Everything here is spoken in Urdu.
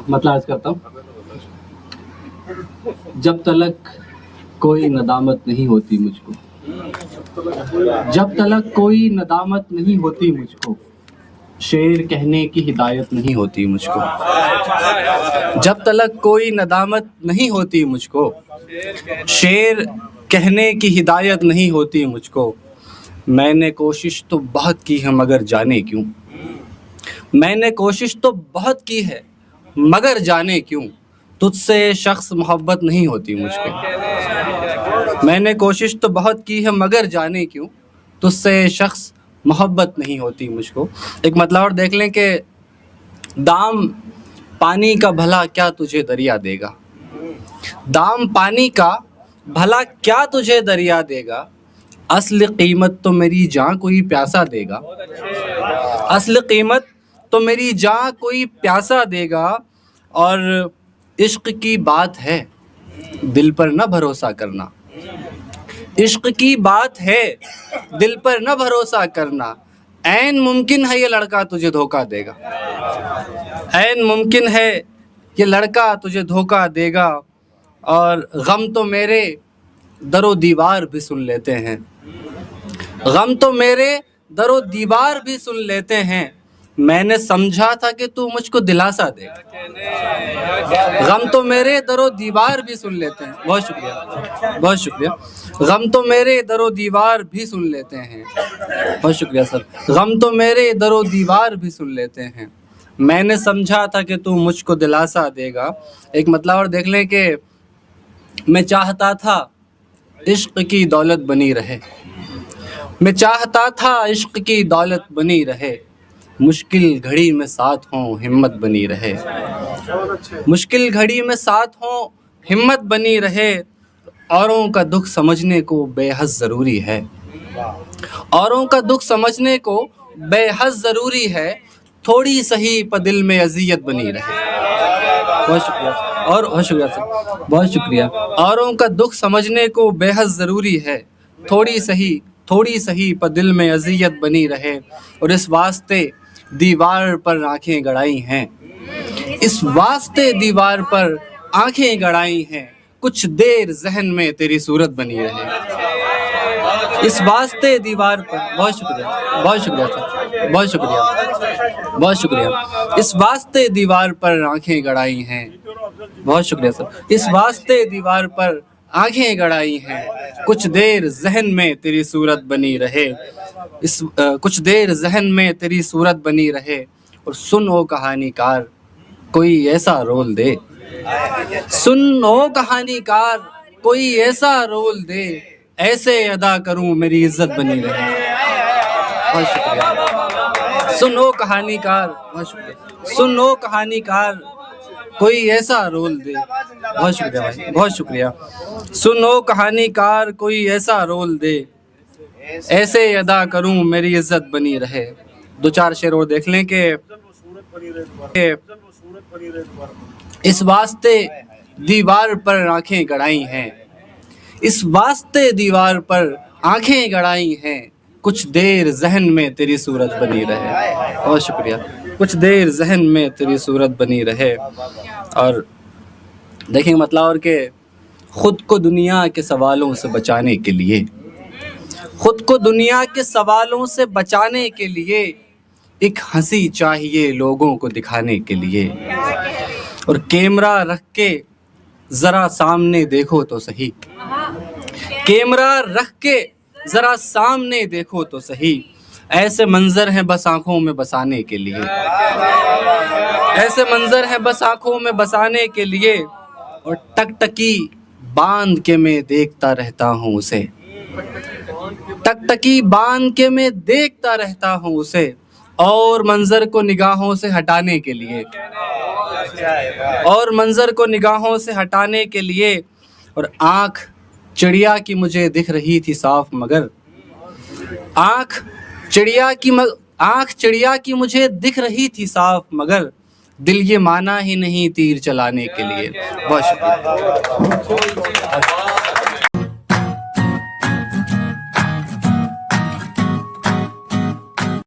مطلب عرض کرتا ہوں. جب تلک کوئی ندامت نہیں ہوتی مجھ کو، جب تلک کوئی ندامت نہیں ہوتی مجھ کو، شعر کہنے کی ہدایت نہیں ہوتی مجھ کو. جب تلک کوئی ندامت نہیں ہوتی مجھ کو، شعر کہنے کی ہدایت نہیں ہوتی مجھ کو. میں نے کوشش تو بہت کی ہے مگر جانے کیوں، میں نے کوشش تو بہت کی ہے مگر جانے کیوں، تجھ سے شخص محبت نہیں ہوتی مجھ کو. میں نے کوشش تو بہت کی ہے مگر جانے کیوں، تجھ سے شخص محبت نہیں ہوتی مجھ کو. ایک مطلب اور دیکھ لیں کہ دام پانی کا بھلا کیا تجھے دریا دے گا، دام پانی کا بھلا کیا تجھے دریا دے گا، اصل قیمت تو میری جاں کوئی پیاسا دے گا، اصل قیمت تو میری جاں کوئی پیاسا دے گا. اور عشق کی بات ہے دل پر نہ بھروسہ کرنا، عشق کی بات ہے دل پر نہ بھروسہ کرنا، عین ممکن ہے یہ لڑکا تجھے دھوکہ دے گا، عین ممکن ہے یہ لڑکا تجھے دھوکہ دے گا. اور غم تو میرے در و دیوار بھی سن لیتے ہیں، غم تو میرے در و دیوار بھی سن لیتے ہیں، میں نے سمجھا تھا کہ تو مجھ کو دلاسا دے گا. غم تو میرے در و دیوار بھی سن لیتے ہیں. بہت شکریہ، بہت شکریہ. غم تو میرے در و دیوار بھی سن لیتے ہیں. بہت شکریہ سر. غم تو میرے در و دیوار بھی سن لیتے ہیں، میں نے سمجھا تھا کہ تو مجھ کو دلاسا دے گا. ایک مطلب اور دیکھ لیں کہ میں چاہتا تھا عشق کی دولت بنی رہے، میں چاہتا تھا عشق کی دولت بنی رہے، مشکل گھڑی میں ساتھ ہوں ہمت بنی رہے، مشکل گھڑی میں ساتھ ہوں ہمت بنی رہے. اوروں کا دکھ سمجھنے کو بے حد ضروری ہے، اوروں کا دکھ سمجھنے کو بے حد ضروری ہے، تھوڑی سہی پر دل میں اذیت بنی رہے. بہت شکریہ اور بہت شکریہ سر، بہت شکریہ. اوروں کا دکھ سمجھنے کو بے حد ضروری ہے، تھوڑی سہی پر دل میں اذیت بنی رہے. اور اس واسطے دیوار پر آنکھیں گڑائی ہیں، اس واسطے دیوار پر آنکھیں گڑائی ہیں، کچھ دیر ذہن میں تیری صورت بنی رہے. اس واسطے دیوار پر بہت شکریہ، بہت شکریہ سر، بہت شکریہ، بہت شکریہ. اس واسطے دیوار پر آنکھیں گڑائی ہیں، بہت شکریہ سر. اس واسطے دیوار پر آنکھیں گڑائی ہیں، کچھ دیر ذہن میں تیری صورت بنی رہے، کچھ دیر ذہن میں تیری صورت بنی رہے. اور سن او کہانی کار کوئی ایسا رول دے، سن او کہانی کار کوئی ایسا رول دے، ایسے ادا کروں میری عزت بنی رہے. بہت شکریہ. سن او کہانی کار، بہت شکریہ. سن او کہانی کار کوئی ایسا رول دے. بہت شکریہ بھائی، بہت شکریہ. سن او کہانی کار کوئی ایسا رول دے، ایسے ادا کروں میری عزت بنی رہے. دو چار شعر اور دیکھ لیں کہ اس واسطے دیوار پر آنکھیں گڑائی ہیں، اس واسطے دیوار پر آنکھیں گڑائی ہیں، کچھ دیر ذہن میں تیری صورت بنی رہے. بہت شکریہ. کچھ دیر ذہن میں تیری صورت بنی رہے. اور دیکھیں مطلب اور کہ خود کو دنیا کے سوالوں سے بچانے کے لیے، خود کو دنیا کے سوالوں سے بچانے کے لیے ایک ہنسی چاہیے لوگوں کو دکھانے کے لیے. اور کیمرہ رکھ کے ذرا سامنے دیکھو تو صحیح، کیمرہ رکھ کے ذرا سامنے دیکھو تو صحیح، ایسے منظر ہیں بس آنکھوں میں بسانے کے لیے، ایسے منظر ہیں بس آنکھوں میں بسانے کے لیے. اور ٹکٹکی باندھ کے میں دیکھتا رہتا ہوں اسے، ٹکٹکی باندھ کے میں دیکھتا رہتا ہوں اسے، اور منظر کو نگاہوں سے ہٹانے کے لیے، اور منظر کو نگاہوں سے ہٹانے کے لیے. اور آنکھ چڑیا کی مجھے دکھ رہی تھی صاف مگر، آنکھ چڑیا کی مجھے دکھ رہی تھی صاف مگر، دل یہ مانا ہی نہیں تیر چلانے کے لیے. بہت شکریہ.